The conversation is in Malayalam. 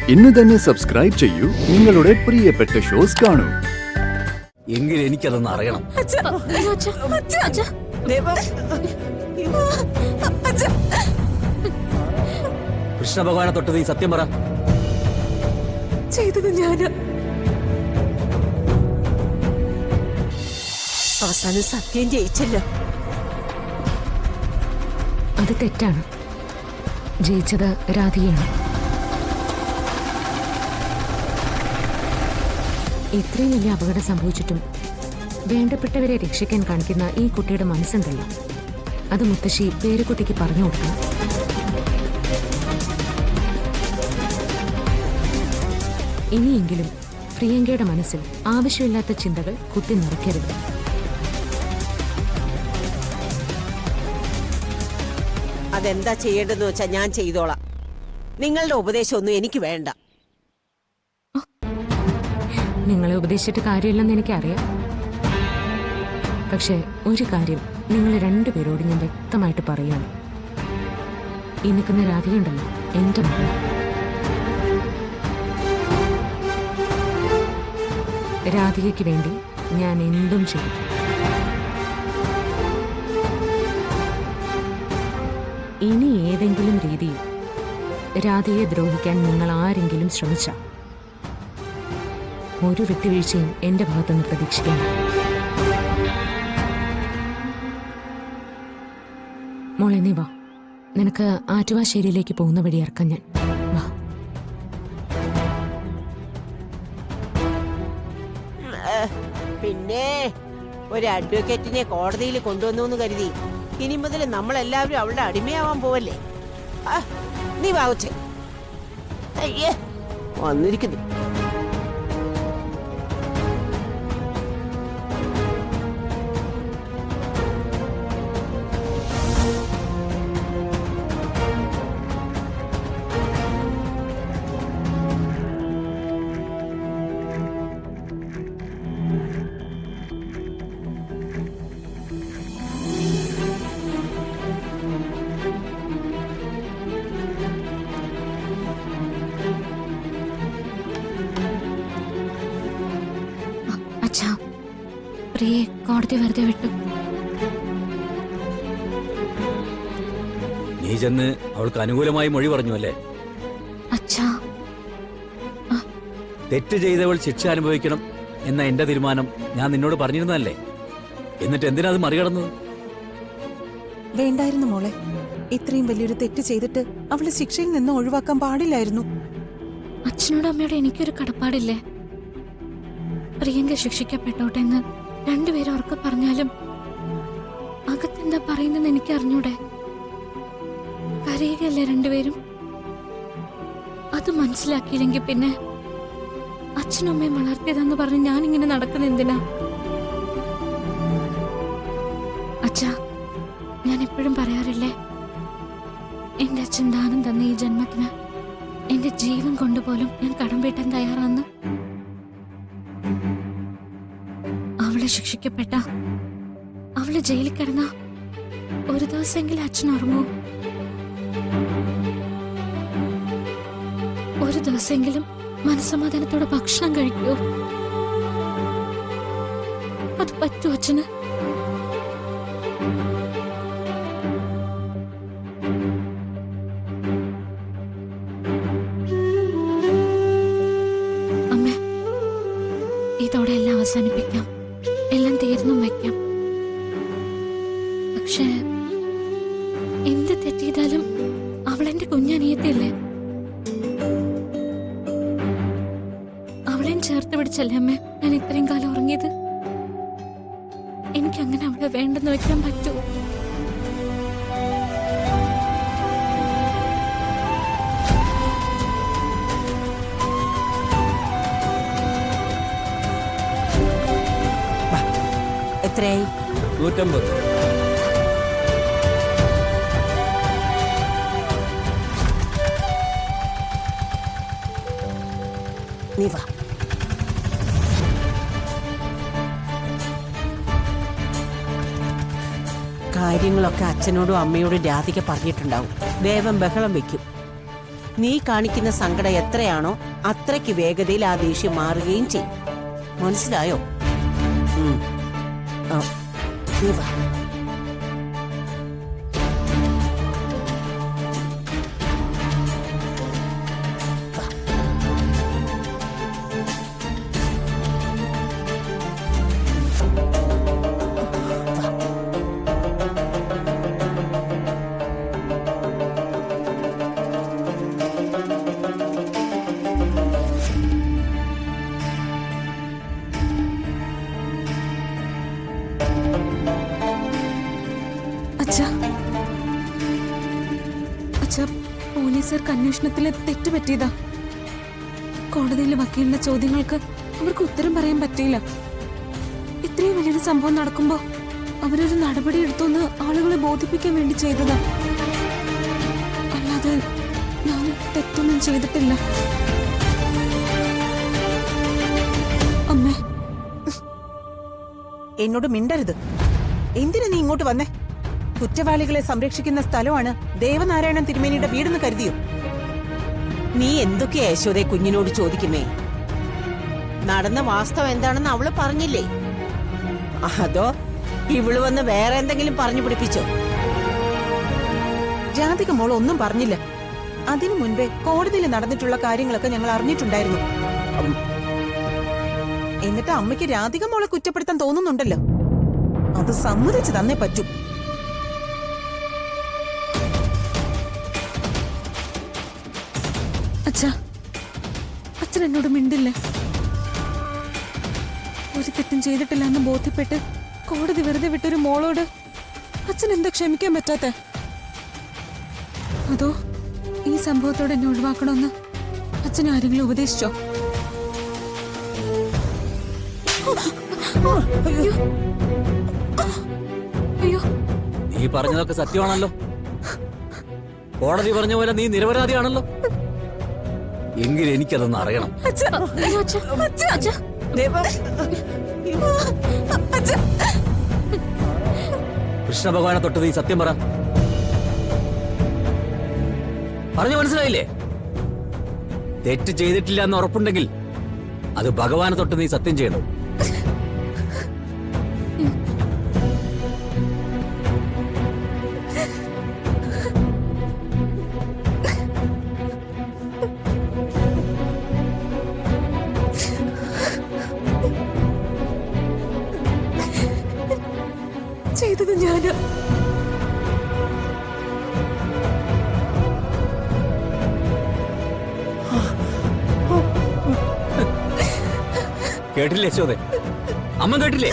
ഇന്ന് തന്നെ സബ്സ്ക്രൈബ് ചെയ്യൂ, നിങ്ങളുടെ പ്രിയപ്പെട്ട ഷോസ് കാണൂ. എങ്കിൽ എനിക്കതൊന്ന് അറിയണം. കൃഷ്ണ ഭഗവാനെ തൊട്ടത് ഈ സത്യം പറ. ചെയ്തത് ഞാന്. അവസാനം സത്യം ജയിച്ചല്ലോ. അത് തെറ്റാണ്. ജയിച്ചത് രാധികയാണ്. ഇത്രയും വലിയ അപകടം സംഭവിച്ചിട്ടും വേണ്ടപ്പെട്ടവരെ രക്ഷിക്കാൻ കാണിക്കുന്ന ഈ കുട്ടിയുടെ മനസ്സുണ്ടല്ലോ, അത് മുത്തശ്ശി പേരുകുട്ടിക്ക് പറഞ്ഞു കൊടുക്കണം. ഇനിയെങ്കിലും പ്രിയങ്കയുടെ മനസ്സിൽ ആവശ്യമില്ലാത്ത ചിന്തകൾ കുത്തി നിറയ്ക്കരുത്. അതെന്താ ചെയ്യേണ്ടതെന്ന് വെച്ചാ ഞാൻ ചെയ്തോളാം. നിങ്ങളുടെ ഉപദേശമൊന്നും എനിക്ക് വേണ്ട. നിങ്ങളെ ഉപദേശിച്ചിട്ട് കാര്യമില്ലെന്ന് എനിക്കറിയാം. പക്ഷെ ഒരു കാര്യം നിങ്ങൾ രണ്ടുപേരോട് ഞാൻ വ്യക്തമായിട്ട് പറയുകയാണ്. ഈ നിൽക്കുന്ന രാധികയുണ്ടല്ലോ, എന്റെ മകൾ. രാധികയ്ക്ക് വേണ്ടി ഞാൻ എന്തും ചെയ്യും. ഇനി ഏതെങ്കിലും രീതിയിൽ രാധികയെ ദ്രോഹിക്കാൻ നിങ്ങൾ ആരെങ്കിലും ശ്രമിച്ചാൽ ഒരു വിട്ടുവീഴ്ചയും എന്റെ ഭാഗത്തുനിന്ന് പ്രതീക്ഷിക്കണം. മോളെ നീ വാ, നിനക്ക് ആറ്റുവാശ്ശേരിയിലേക്ക് പോകുന്ന വഴി ഇറക്കാൻ ഞാൻ. വാ. പിന്നെ ഒരു അഡ്വക്കേറ്റിനെ കോടതിയിൽ കൊണ്ടുവന്നു എന്ന് കരുതി ഇനി മുതൽ നമ്മളെല്ലാവരും അവളുടെ അടിമയാവാൻ പോവല്ലേ? നീ വാവച്ചേ. അയ്യേ വന്നിരിക്കുന്നു. അച്ഛാ, പ്രിയെ കോടതി വെറുതെ വിട്ടു. നീ ചെന്ന് അവൾക്ക് അനുകൂലമായി മൊഴി പറഞ്ഞു അല്ലേ? അച്ഛാ, തെറ്റ് ചെയ്തവൾ ശിക്ഷ അനുഭവിക്കണം എന്ന എന്റെ തീരുമാനം ഞാൻ നിന്നോട് പറഞ്ഞിരുന്നതല്ലേ? എന്നിട്ട് എന്തിനാ അത് മറികടന്നത്? വേണ്ടായിരുന്നു മോളെ. ഇത്രയും വലിയൊരു തെറ്റ് ചെയ്തിട്ട് അവളെ ശിക്ഷയിൽ നിന്ന് ഒഴിവാക്കാൻ പാടില്ലായിരുന്നു. അച്ഛനോടും അമ്മയോടും എനിക്കൊരു കടപ്പാടില്ലേ? പ്രിയങ്ക ശിക്ഷിക്കപ്പെട്ടോട്ടെ എന്ന് രണ്ടുപേരും ഉറക്കെ പറഞ്ഞാലും അകത്തെന്താ പറയുന്നെന്ന് എനിക്ക് അറിഞ്ഞൂടെ? കരയുകയല്ലേ രണ്ടുപേരും? അത് മനസ്സിലാക്കിയില്ലെങ്കിൽ പിന്നെ അച്ഛനും അമ്മയും വളർത്തിയതെന്ന് പറഞ്ഞ് ഞാനിങ്ങനെ നടക്കുന്ന എന്തിനാ? അച്ഛാ, ഞാൻ എപ്പോഴും പറയാറില്ലേ, എന്റെ അച്ഛൻ ദാനം തന്ന ഈ ജന്മത്തിന് എന്റെ ജീവൻ കൊണ്ടുപോലും ഞാൻ കടം വീട്ടാൻ തയ്യാറാന്ന്. അവളെ ശിക്ഷിക്കപ്പെട്ട, അവള് ജയിലിൽ കിടന്ന ഒരു ദിവസമെങ്കിലും അച്ഛൻ ഉറങ്ങൂ? ഒരു ദിവസമെങ്കിലും മനസ്സമാധാനത്തോടെ ഭക്ഷണം കഴിക്കൂ? അത് പറ്റൂ അച്ഛന്? അമ്മേ, ഇതോടെ എല്ലാം അവസാനിപ്പിക്കാം, എല്ലാം തീർന്നും വയ്ക്കാം. പക്ഷേ എന്ത് തെറ്റിയതാലും അവളെന്റെ കുഞ്ഞനിയത്തില്ലേ? അവളെയും ചേർത്ത് പിടിച്ചല്ലേ അമ്മേ ഞാൻ ഇത്രയും കാലം ഉറങ്ങിയത്? എനിക്കങ്ങനെ അവളെ വേണ്ടെന്ന് വെക്കാൻ പറ്റൂ? എത്രയായി? 150. നീ വാ. കാര്യങ്ങളൊക്കെ അച്ഛനോടും അമ്മയോടും രാധിക പറഞ്ഞിട്ടുണ്ടാവും. ദേവൻ ബഹളം വെക്കും. നീ കാണിക്കുന്ന സങ്കടം എത്രയാണോ അത്രയ്ക്ക് വേഗതയിൽ ആ ദേഷ്യം മാറുകയും ചെയ്യും. മനസ്സിലായോ? ആ, നീ വാ. അച്ഛാ, അച്ഛാ, പോലീസുകാർക്ക് അന്വേഷണത്തില് തെറ്റുപറ്റിയതാ. കോടതിയിലെ വക്കീലിന്റെ ചോദ്യങ്ങൾക്ക് അവർക്ക് ഉത്തരം പറയാൻ പറ്റിയില്ല. ഇത്രയും വലിയൊരു സംഭവം നടക്കുമ്പോ അവരൊരു നടപടി എടുത്തോന്ന് ആളുകളെ ബോധിപ്പിക്കാൻ വേണ്ടി ചെയ്തതാ. അല്ലാതെ ഞാൻ തെറ്റൊന്നും ചെയ്തിട്ടില്ല. അമ്മേ, എന്നോട് മിണ്ടരുത്. എന്തിനാ നീ ഇങ്ങോട്ട് വന്നേ? കുറ്റവാളികളെ സംരക്ഷിക്കുന്ന സ്ഥലമാണ് ദേവനാരായണൻ തിരുമേനിയുടെ വീടെന്ന് കരുതിയോ? നീ എന്തൊക്കെയാ യശോദയെ കുഞ്ഞിനോട് ചോദിക്കുമേ? നടന്ന വാസ്തവം എന്താണെന്ന് അവള് പറഞ്ഞില്ലേ? അതോ ഇവള് വന്ന് വേറെ എന്തെങ്കിലും പറഞ്ഞു പിടിപ്പിച്ചോ? ജാതിക മോൾ ഒന്നും പറഞ്ഞില്ല. അതിനു മുൻപേ കോടതിയിൽ നടന്നിട്ടുള്ള കാര്യങ്ങളൊക്കെ ഞങ്ങൾ അറിഞ്ഞിട്ടുണ്ടായിരുന്നു. എന്നിട്ട് അമ്മയ്ക്ക് രാധിക മോളെ കുറ്റപ്പെടുത്താൻ തോന്നുന്നുണ്ടല്ലോ. അത് സമ്മതിച്ചു തന്നേ പറ്റൂ. അച്ഛാ, അച്ഛൻ എന്നോട് മിണ്ടില്ലേ? ഒരു തെറ്റും ചെയ്തിട്ടില്ല എന്ന് ബോധ്യപ്പെട്ട് കോടതി വെറുതെ വിട്ടൊരു മോളോട് അച്ഛൻ എന്താ ക്ഷമിക്കാൻ പറ്റാത്ത? അതോ ഈ സംഭവത്തോടെ എന്നെ ഒഴിവാക്കണമെന്ന് അച്ഛൻ ആരെങ്കിലും ഉപദേശിച്ചോ? അയ്യോ, അയ്യോ, നീ പറഞ്ഞതൊക്കെ സത്യമാണല്ലോ. കോടതി പറഞ്ഞ പോലെ നീ നിരപരാധിയാണല്ലോ. എങ്കിൽ എനിക്കതൊന്ന് അറിയണം. അച്ഛാ, അയ്യോ, അച്ഛാ, അച്ഛാ, അച്ഛാ. കൃഷ്ണ ഭഗവാനെ തൊട്ട് നീ സത്യം പറ. പറഞ്ഞു മനസ്സിലായില്ലേ? തെറ്റ് ചെയ്തിട്ടില്ല എന്ന് ഉറപ്പുണ്ടെങ്കിൽ അത് ഭഗവാനെ തൊട്ട് നീ സത്യം ചെയ്യണം. ചെയ്തത് ഞാന്. കേട്ടില്ലേ യശോദേ? അമ്മ കേട്ടില്ലേ?